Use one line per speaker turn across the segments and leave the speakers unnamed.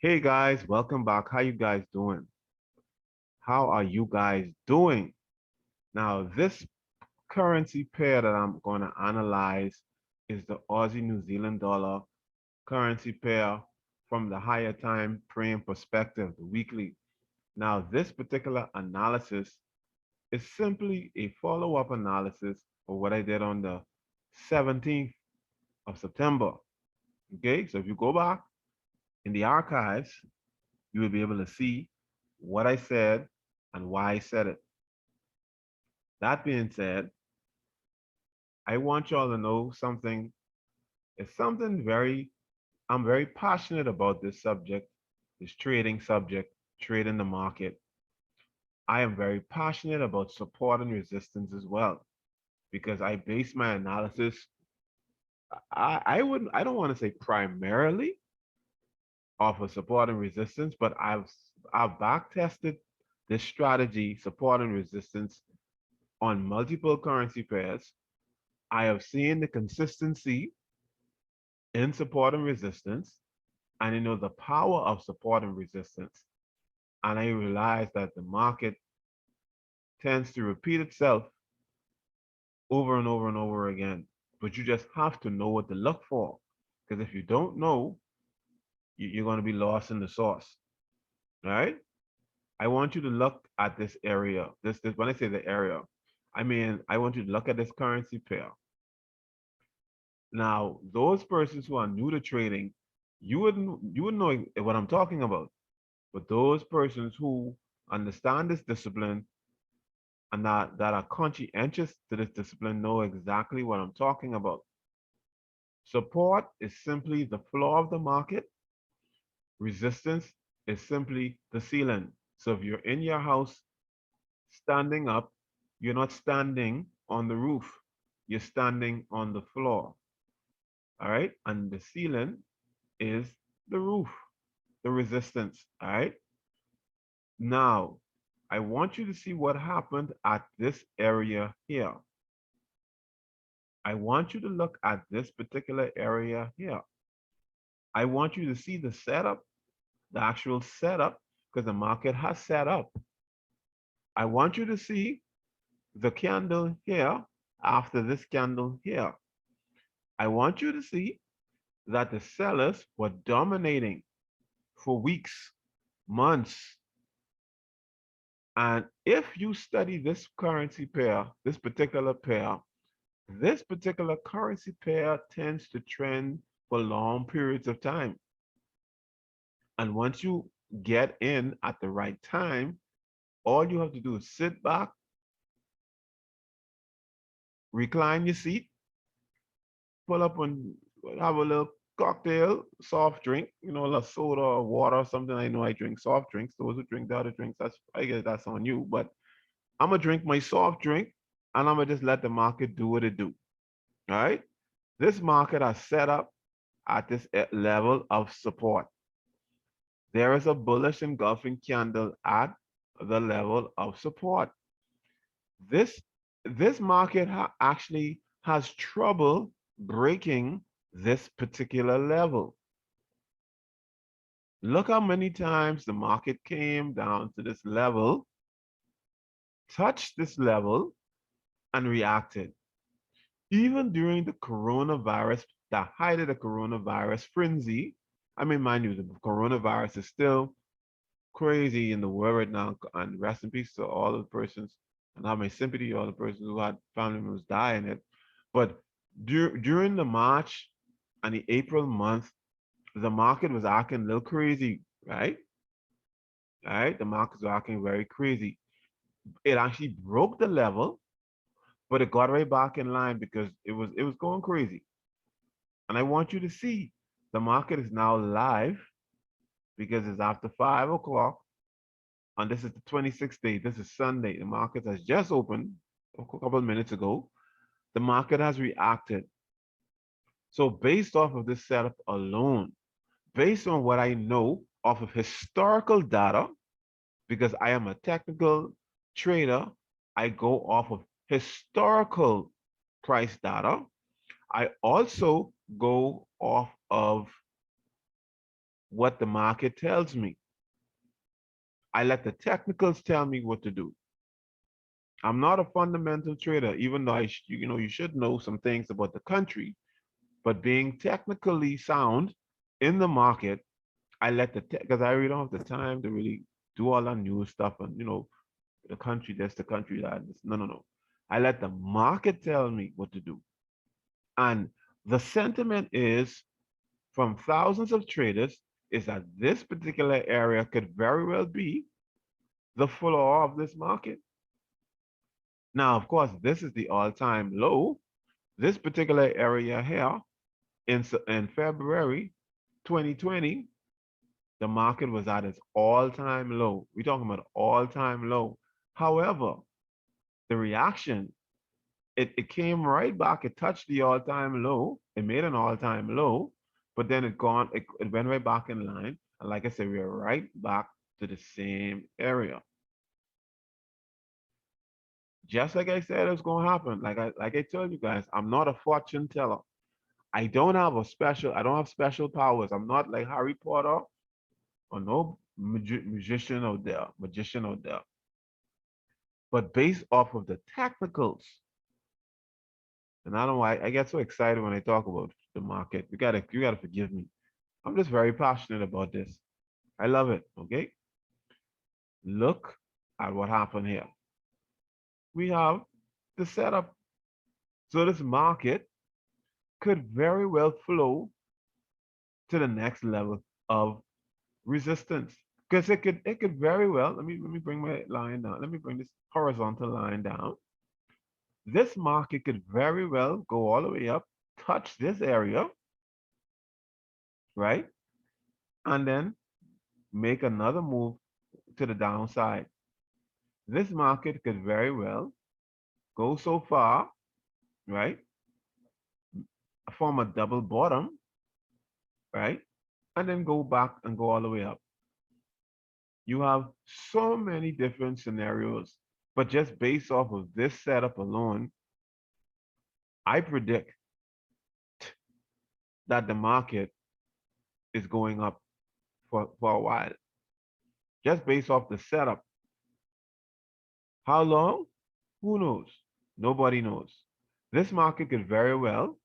Hey guys, welcome back. How you guys doing? How are you guys doing? Now, this currency pair that I'm going to analyze is the Aussie New Zealand dollar currency pair from the higher time frame perspective, the weekly. Now, this particular analysis is simply a follow-up analysis of what I did on the 17th of September. Okay, so if you go back in the archives, you will be able to see what I said and why I said it. That being said, I want y'all to know something. It's something I'm very passionate about this subject, this trading subject, trading the market. I am very passionate about support and resistance as well, because I base my analysis, I don't want to say primarily off of support and resistance, but I've back tested this strategy, support and resistance, on multiple currency pairs. I have seen the consistency in support and resistance, and I know the power of support and resistance. And I realize that the market tends to repeat itself over and over and over again. But you just have to know what to look for. Because if you don't know, you're going to be lost in the sauce. All right. I want you to look at this area. This when I say the area, I mean I want you to look at this currency pair. Now, those persons who are new to trading, you wouldn't know what I'm talking about. But those persons who understand this discipline and that are conscientious to this discipline know exactly what I'm talking about. Support is simply the floor of the market. Resistance is simply the ceiling. So if you're in your house standing up, you're not standing on the roof. You're standing on the floor. All right. And the ceiling is the roof, the resistance. All right. Now, I want you to see what happened at this area here. I want you to look at this particular area here. I want you to see the setup, the actual setup, because the market has set up. I want you to see the candle here after this candle here. I want you to see that the sellers were dominating for weeks, months. And if you study this currency pair, this particular pair, this particular currency pair tends to trend for long periods of time. And once you get in at the right time, all you have to do is sit back, recline your seat, pull up and have a little cocktail, soft drink, a little soda or water or something. I know I drink soft drinks. Those who drink the other drinks, I guess that's on you. But I'm gonna drink my soft drink and I'm gonna just let the market do what it do. All right. This market has set up at this level of support. There is a bullish engulfing candle at the level of support. This this market actually has trouble breaking this particular level. Look how many times the market came down to this level, touched this level, and reacted. Even during the coronavirus, the height of the coronavirus frenzy, I mean, mind you, the coronavirus is still crazy in the world right now, and rest in peace to all the persons, and have my sympathy to all the persons who had family members die in it. But during the March and the April month, the market was acting a little crazy, right? Right? The market was acting very crazy. It actually broke the level, but it got right back in line because it was going crazy. And I want you to see the market is now live because it's after 5 o'clock. And this is the 26th day. This is Sunday. The market has just opened a couple of minutes ago. The market has reacted. So based off of this setup alone, based on what I know off of historical data, because I am a technical trader, I go off of historical price data. I also go off of what the market tells me. I let the technicals tell me what to do. I'm not a fundamental trader, even though you should know some things about the country. But being technically sound in the market, I let because I really don't have the time to really do all that new stuff and the country this, the country that. No, no, no. I let the market tell me what to do. And the sentiment is from thousands of traders is that this particular area could very well be the floor of this market. Now, of course, this is the all-time low. This particular area here in February 2020, the market was at its all-time low. We're talking about all-time low. However, the reaction, it came right back. It touched the all-time low. It made an all-time low, but then it went right back in line. And like I said, we're right back to the same area. Just like I said, it's going to happen. Like I told you guys, I'm not a fortune teller. I don't have special powers. I'm not like Harry Potter or no magician out there. But based off of the technicals, and I don't know why I get so excited when I talk about the market. You gotta forgive me. I'm just very passionate about this. I love it. Okay. Look at what happened here. We have the setup. So this market could very well flow to the next level of resistance. Because it could very well, let me bring my line down. Let me bring this horizontal line down. This market could very well go all the way up, touch this area, right? And then make another move to the downside. This market could very well go so far, right? Form a double bottom, right? And then go back and go all the way up. You have so many different scenarios, but just based off of this setup alone, I predict that the market is going up for a while. Just based off the setup. How long? Who knows? Nobody knows. This market could very well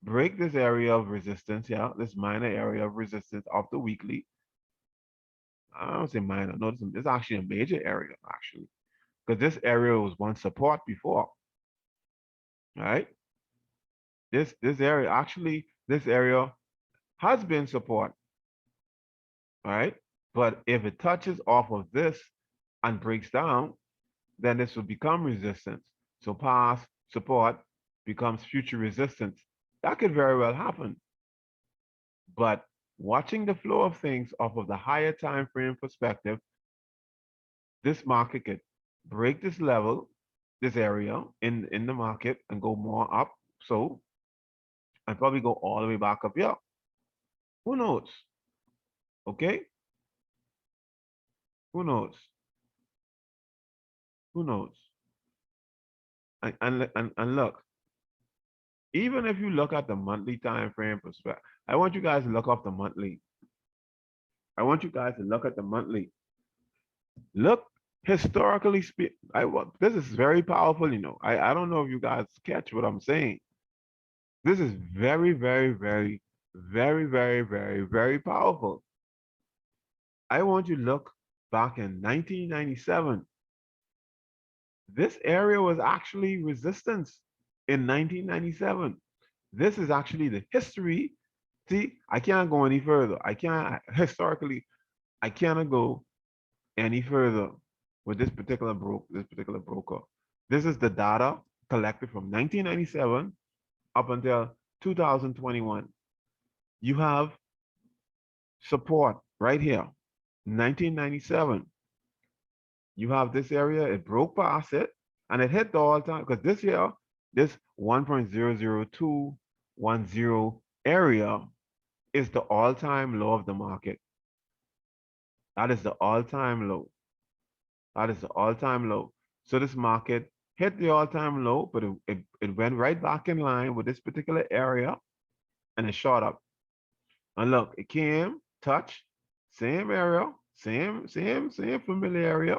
break this area of resistance, yeah, this minor area of resistance of the weekly. I don't say minor, no, this is actually a major area, actually, because this area was once support before, right? This area, actually, this area has been support, right? But if it touches off of this and breaks down, then this will become resistance. So past support becomes future resistance. That could very well happen. But watching the flow of things off of the higher time frame perspective, this market could break this level, this area in the market and go more up. So, and probably go all the way back up here. Who knows? Okay? Who knows? Who knows? And look, even if you look at the monthly time frame perspective, I want you guys to look off the monthly. I want you guys to look at the monthly. Look, historically speaking, this is very powerful, I don't know if you guys catch what I'm saying. This is very, very, very, very, very, very, very powerful. I want you to look back in 1997. This area was actually resistance in 1997. This is actually the history. See, I can't go any further. I cannot go any further with this particular broker. This is the data collected from 1997 up until 2021. You have support right here, 1997. You have this area, it broke past it, and it hit the all-time, because this year, this 1.00210 area is the all-time low of the market. That is the all-time low. That is the all-time low. So this market hit the all-time low, but it went right back in line with this particular area, and it shot up. And look, it came, touched, Same area, same familiar area,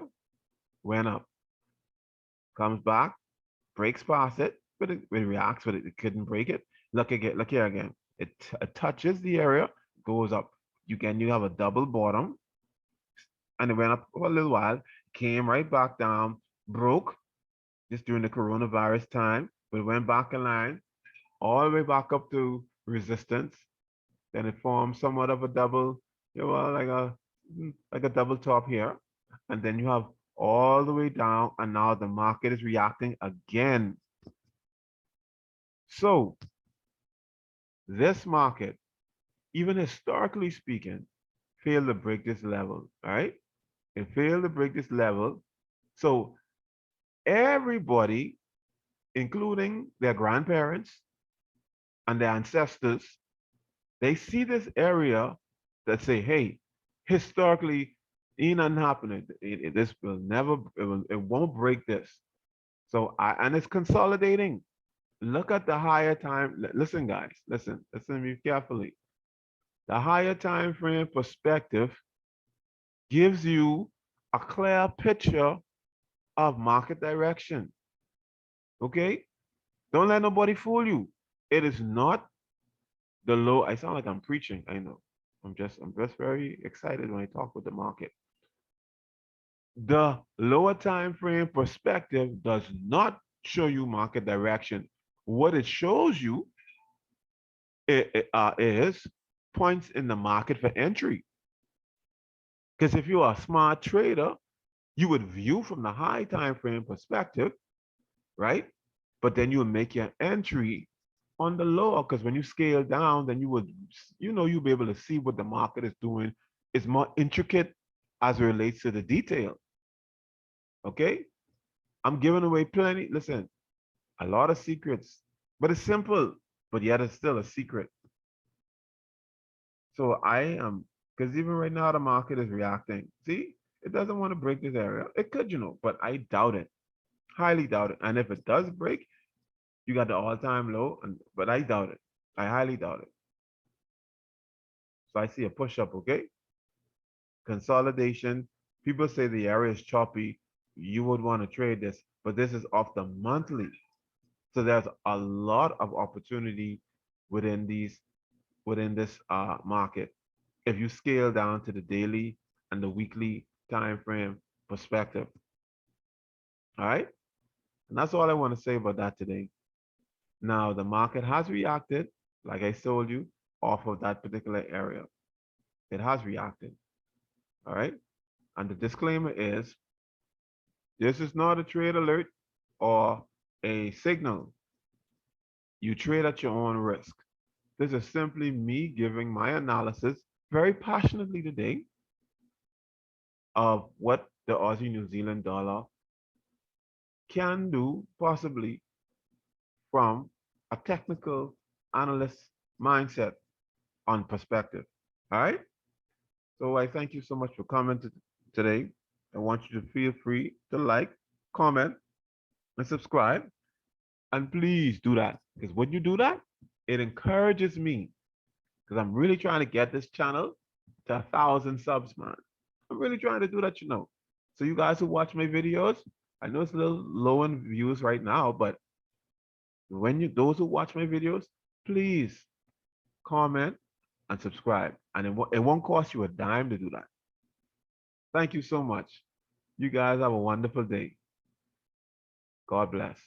went up, comes back, breaks past it, but it reacts, but it couldn't break it. Look here again. It touches the area, goes up. You have a double bottom, and it went up for a little while, came right back down, broke just during the coronavirus time, but it went back in line, all the way back up to resistance. Then it formed somewhat of a double, like a double top here. And then you have all the way down, and now the market is reacting again. So this market, even historically speaking, failed to break this level, right? It failed to break this level. So everybody, including their grandparents and their ancestors, they see this area that say, hey, historically, ain't nothing happening. This will never, it won't break this. So and it's consolidating. Look at the higher time. Listen, guys, listen to me carefully. The higher time frame perspective gives you a clear picture of market direction. Okay? Don't let nobody fool you. It is not the low. I sound like I'm preaching. I know. I'm just very excited when I talk with the market. The lower time frame perspective does not show you market direction. What it shows you is points in the market for entry. Because if you are a smart trader, you would view from the high time frame perspective, right? But then you would make your entry on the lower, because when you scale down, then you'll be able to see what the market is doing. It's more intricate as it relates to the detail. Okay? I'm giving away plenty. Listen, a lot of secrets, but it's simple, but yet it's still a secret. So I am, because even right now the market is reacting. See, it doesn't want to break this area. It could, but I doubt it. Highly doubt it. And if it does break, you got the all-time low, but I doubt it. I highly doubt it. So I see a push-up, okay? Consolidation. People say the area is choppy. You would want to trade this, but this is off the monthly. So there's a lot of opportunity within this market. If you scale down to the daily and the weekly time frame perspective. All right. And that's all I want to say about that today. Now the market has reacted, like I told you, off of that particular area. It has reacted. All right. And the disclaimer is this is not a trade alert or a signal. You trade at your own risk. This is simply me giving my analysis very passionately today of what the Aussie New Zealand dollar can do possibly from a technical analyst mindset on perspective. All right. So I thank you so much for coming today. I want you to feel free to like, comment, and subscribe. And please do that, because when you do that, it encourages me, because I'm really trying to get this channel to 1,000 subs, man. I'm really trying to do that, So you guys who watch my videos, I know it's a little low in views right now, but those who watch my videos, please comment and subscribe. And it won't cost you a dime to do that. Thank you so much. You guys have a wonderful day. God bless.